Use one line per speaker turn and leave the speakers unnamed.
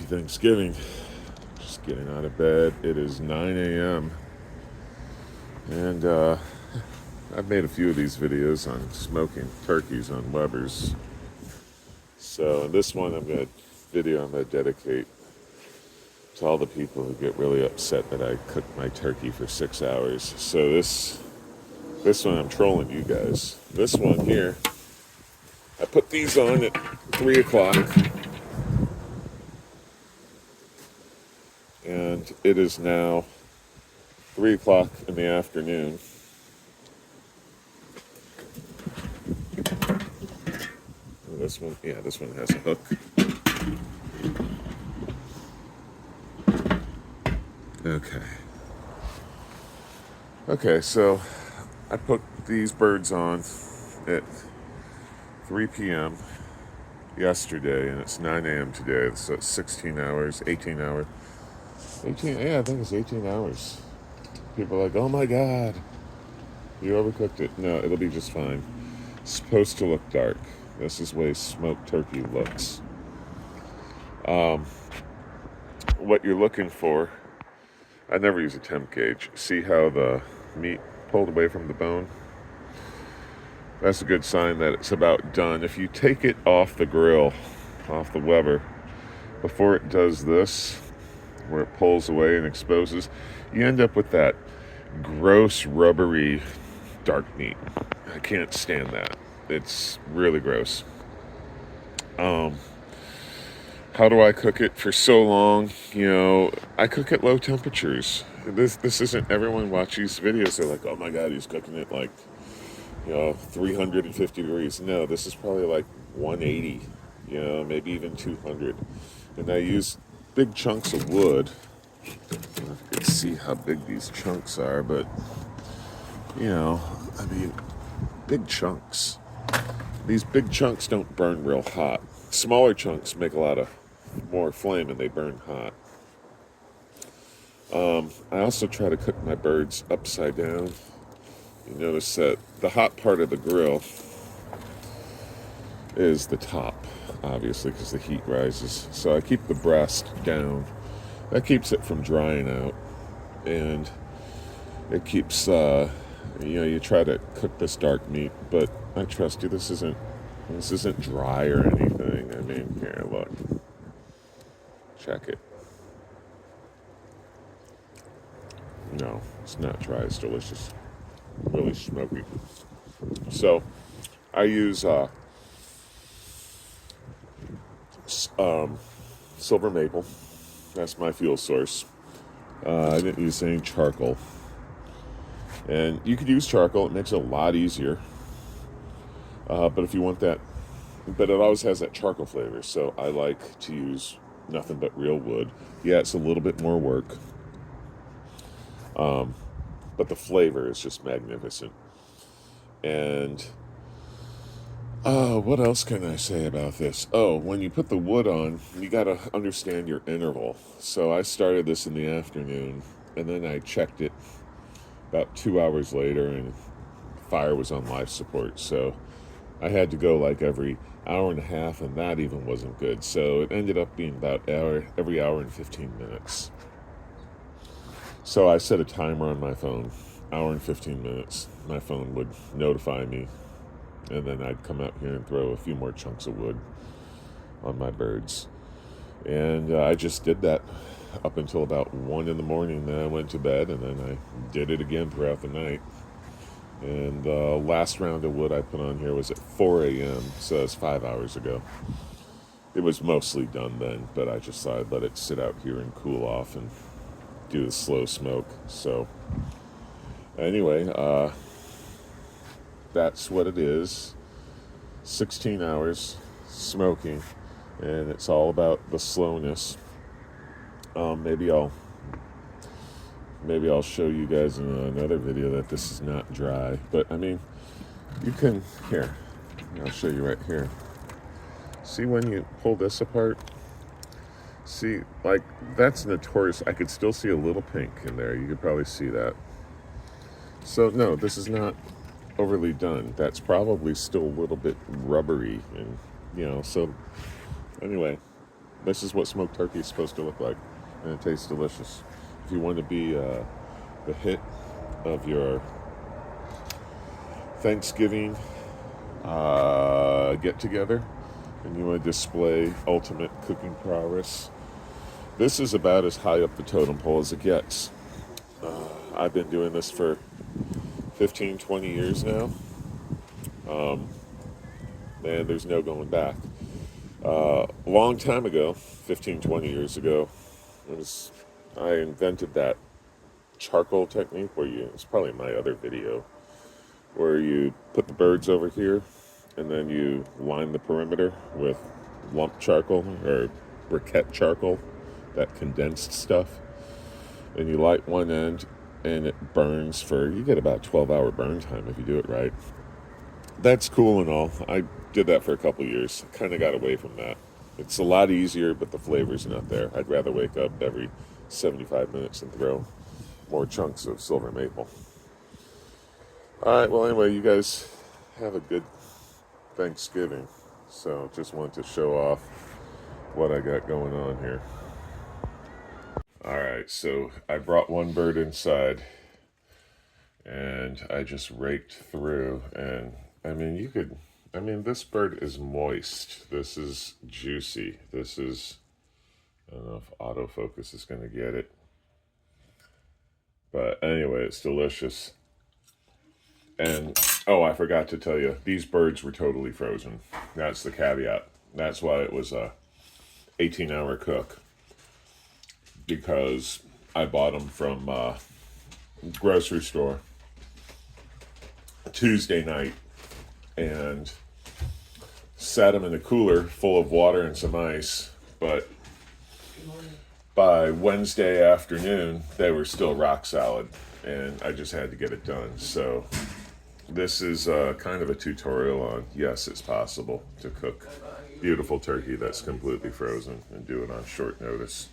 Happy Thanksgiving. Just getting out of bed. It is 9 a.m. And I've made a few of these videos on smoking turkeys on Weber's. So in this one, I'm going to dedicate to all the people who get really upset that I cook my turkey for 6 hours. So this one, I'm trolling you guys. This one here, I put these on at 3 o'clock. And it is now 3 o'clock in the afternoon. This one has a hook. Okay, so I put these birds on at 3 p.m. yesterday, and it's 9 a.m. today, so it's 16 hours, 18 hours. I think it's 18 hours. People are like, oh my God, you overcooked it. No, it'll be just fine. It's supposed to look dark. This is the way smoked turkey looks. What you're looking for, I never use a temp gauge. See how the meat pulled away from the bone? That's a good sign that it's about done. If you take it off the grill, off the Weber, before it does this, where it pulls away and exposes, you end up with that gross, rubbery, dark meat. I can't stand that. It's really gross. How do I cook it for so long? I cook at low temperatures. This isn't, everyone watches these videos, they're like, oh my God, he's cooking it like, 350 degrees. No, this is probably like 180, maybe even 200. And I use big chunks of wood. I don't know if you can see how big these chunks are, but, big chunks. These big chunks don't burn real hot. Smaller chunks make a lot of more flame and they burn hot. I also try to cook my birds upside down. You notice that the hot part of the grill is the top, obviously, because the heat rises. So I keep the breast down. That keeps it from drying out. And it keeps, you try to cook this dark meat, but I trust you, this isn't dry or anything. I mean, here, look. Check it. No, it's not dry. It's delicious. Really smoky. So, I use silver maple. That's my fuel source. I didn't use any charcoal. And you could use charcoal. It makes it a lot easier. But if you want that, but it always has that charcoal flavor. So I like to use nothing but real wood. Yeah, it's a little bit more work. But the flavor is just magnificent. And what else can I say about this? Oh, when you put the wood on, you got to understand your interval. So I started this in the afternoon, and then I checked it about 2 hours later, and fire was on life support. So I had to go like every hour and a half, and that even wasn't good. So it ended up being about every hour and 15 minutes. So I set a timer on my phone, hour and 15 minutes. My phone would notify me, and then I'd come out here and throw a few more chunks of wood on my birds. And I just did that up until about 1 in the morning. Then I went to bed, and then I did it again throughout the night. And the last round of wood I put on here was at 4 a.m., so it's 5 hours ago. It was mostly done then, but I just thought I'd let it sit out here and cool off and do the slow smoke. So anyway, that's what it is. 16 hours smoking, and it's all about the slowness. Maybe I'll show you guys in another video that this is not dry. But I mean, you can, here, I'll show you right here. See when you pull this apart? See, like, that's notorious. I could still see a little pink in there. You could probably see that. So no, this is not overly done. That's probably still a little bit rubbery, and so anyway, This is what smoked turkey is supposed to look like, and it tastes delicious. If you want to be the hit of your Thanksgiving get together, and you want to display ultimate cooking prowess, this is about as high up the totem pole as it gets. I've been doing this for 15, 20 years now. And there's no going back. A long time ago, 15, 20 years ago, I invented that charcoal technique where it's probably my other video, where you put the birds over here and then you line the perimeter with lump charcoal or briquette charcoal, that condensed stuff, and you light one end and it burns you get about 12-hour burn time if you do it right. That's cool and all. I did that for a couple years. Kind of got away from that. It's a lot easier, but the flavor's not there. I'd rather wake up every 75 minutes and throw more chunks of silver maple. All right, well, anyway, you guys have a good Thanksgiving. So just wanted to show off what I got going on here. All right, so I brought one bird inside, and I just raked through, and this bird is moist. This is juicy. This is, I don't know if autofocus is going to get it. But anyway, it's delicious. And, oh, I forgot to tell you, these birds were totally frozen. That's the caveat. That's why it was a 18-hour cook. Because I bought them from grocery store Tuesday night and sat them in a cooler full of water and some ice, but by Wednesday afternoon they were still rock solid, and I just had to get it done. So this is kind of a tutorial on, yes, it's possible to cook beautiful turkey that's completely frozen and do it on short notice.